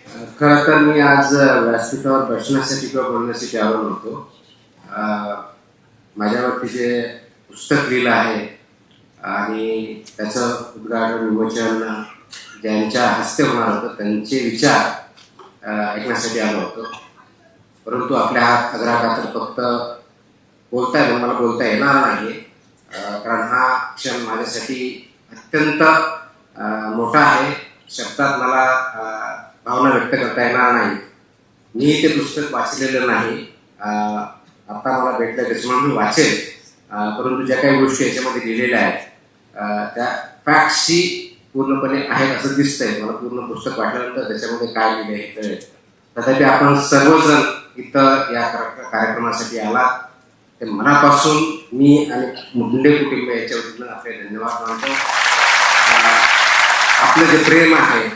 खरं तर मी आज व्यासपीठावर बसण्यासाठी किंवा बोलण्यासाठी आलो नव्हतो. माझ्यावरती जे पुस्तक लिहिलं आहे आणि त्याचं उद्घाटन विमोचन ज्यांच्या हस्ते होणार होतं त्यांचे विचार ऐकण्यासाठी आलो होतो. परंतु आपल्या हात अग्रात तर फक्त मला बोलता येणार नाही, कारण हा क्षण माझ्यासाठी अत्यंत मोठा आहे. शब्दात मला भावना व्यक्त करता येणार नाही. मी ते पुस्तक वाचलेलं नाही. आता मला भेटलं त्याच्यामुळे मी वाचेल. परंतु ज्या काही गोष्टी याच्यामध्ये लिहिलेल्या आहेत त्या फॅक्टशी पूर्णपणे आहेत असं दिसतंय. मला पूर्ण पुस्तक वाचल्यानंतर त्याच्यामध्ये काय लिहिलं हे कळेल. तथापि आपण सर्वजण इथं या कार्यक्रमासाठी आला ते मनापासून मी आणि मुंडे कुटुंब याच्या वतीनं आपले धन्यवाद मानतो. आपलं जे प्रेम आहे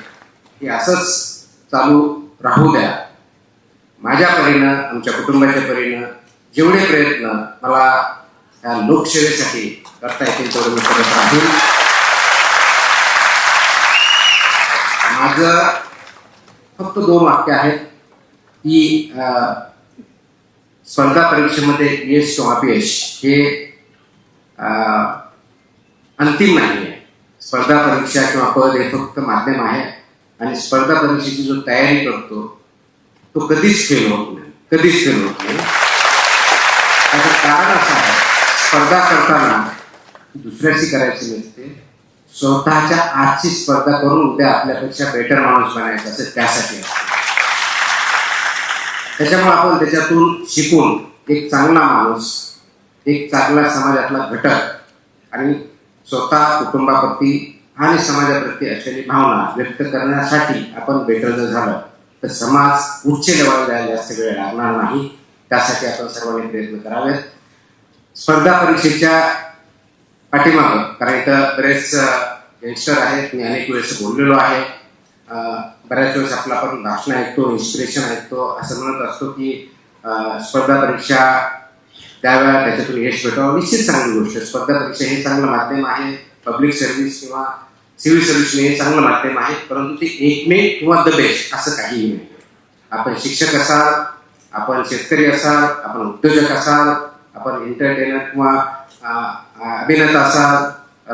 हे असंच चालू राहू द्या. माझ्या परीनं, आमच्या कुटुंबाच्या परीनं जेवढे प्रयत्न मला या लोकसेवेसाठी करता येतील तेवढे मी करत राहील. माझं फक्त 2 वाक्य आहेत की स्पर्धा परीक्षेमध्ये यश किंवा अपयश हे अंतिम नाही आहे. स्पर्धा परीक्षा किंवा पद हे फक्त माध्यम आहे आणि स्पर्धा परीक्षेची जो तयारी करतो तो कधीच फेल होत नाही. त्याचं कारण असं आहे, स्पर्धा करताना दुसऱ्याची करायची नसते, स्वतःच्या आजची स्पर्धा करून उद्या आपल्यापेक्षा बेटर माणूस बनायचं असेल त्यासाठी असते. त्याच्यामुळे आपण त्याच्यातून शिकून एक चांगला माणूस, एक चांगला समाजातला घटक आणि स्वतः कुटुंबाप्रती आणि समाजाप्रती असलेली भावना व्यक्त करण्यासाठी आपण बेटर जर झालं तर समाज उच्च लेवलला जायला जास्त वेळ लागणार नाही. त्यासाठी आपण सर्वांनी प्रयत्न करावेत. स्पर्धा परीक्षेच्या पाठीमागं, कारण इथं बरेच यंगस्टर आहेत, मी अनेक वेळेस बोललेलो आहे. बऱ्याच वेळेस आपला आपण भाषण ऐकतो, इन्स्पिरेशन ऐकतो, असं म्हणत असतो की स्पर्धा परीक्षा द्याव्या, त्याच्यातून यश भेटावं. निश्चित चांगली गोष्ट. स्पर्धा परीक्षा हे चांगलं माध्यम आहे. पब्लिक सर्व्हिस किंवा सिव्हिल सर्व्हिस हे चांगलं माध्यम आहे. परंतु ते एकमेव किंवा द बेस्ट असं काहीही नाही. आपण शिक्षक असाल, आपण शेतकरी असाल, आपण उद्योजक असाल, आपण एंटरटेनर किंवा अभिनेता असाल,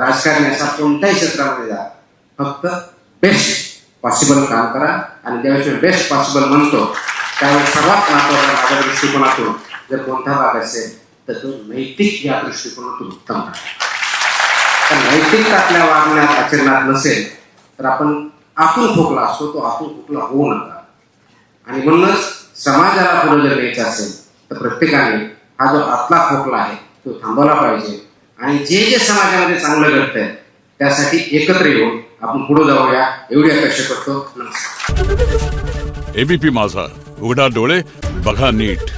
राजकारणी असाल, कोणत्याही क्षेत्रामध्ये जा, फक्त बेस्ट पॉसिबल काम करा. आणि ज्यावेळेस बेस्ट पॉसिबल म्हणतो त्यावेळेस सर्वात महत्त्वाचा माझ्या दृष्टिकोनातून जर कोणता भाग असेल तर तो नैतिक या दृष्टिकोनातून उत्तम आहे. तर नैतिकता आपल्या वागण्यात आचरणात नसेल तर आपण आतून खोकला असतो, तो आतून खोकला होऊ नका. आणि म्हणूनच समाजाला पुढे जर न्यायचं असेल तर प्रत्येकाने हा जो आतला खोकला आहे तो थांबवला पाहिजे. आणि जे जे समाजामध्ये चांगलं घडतंय त्यासाठी एकत्र येऊन आपण पुढे जाऊया एवढी अपेक्षा करतो. नमस्कार. एबीपी माझा, उघडा डोळे बघा नीट.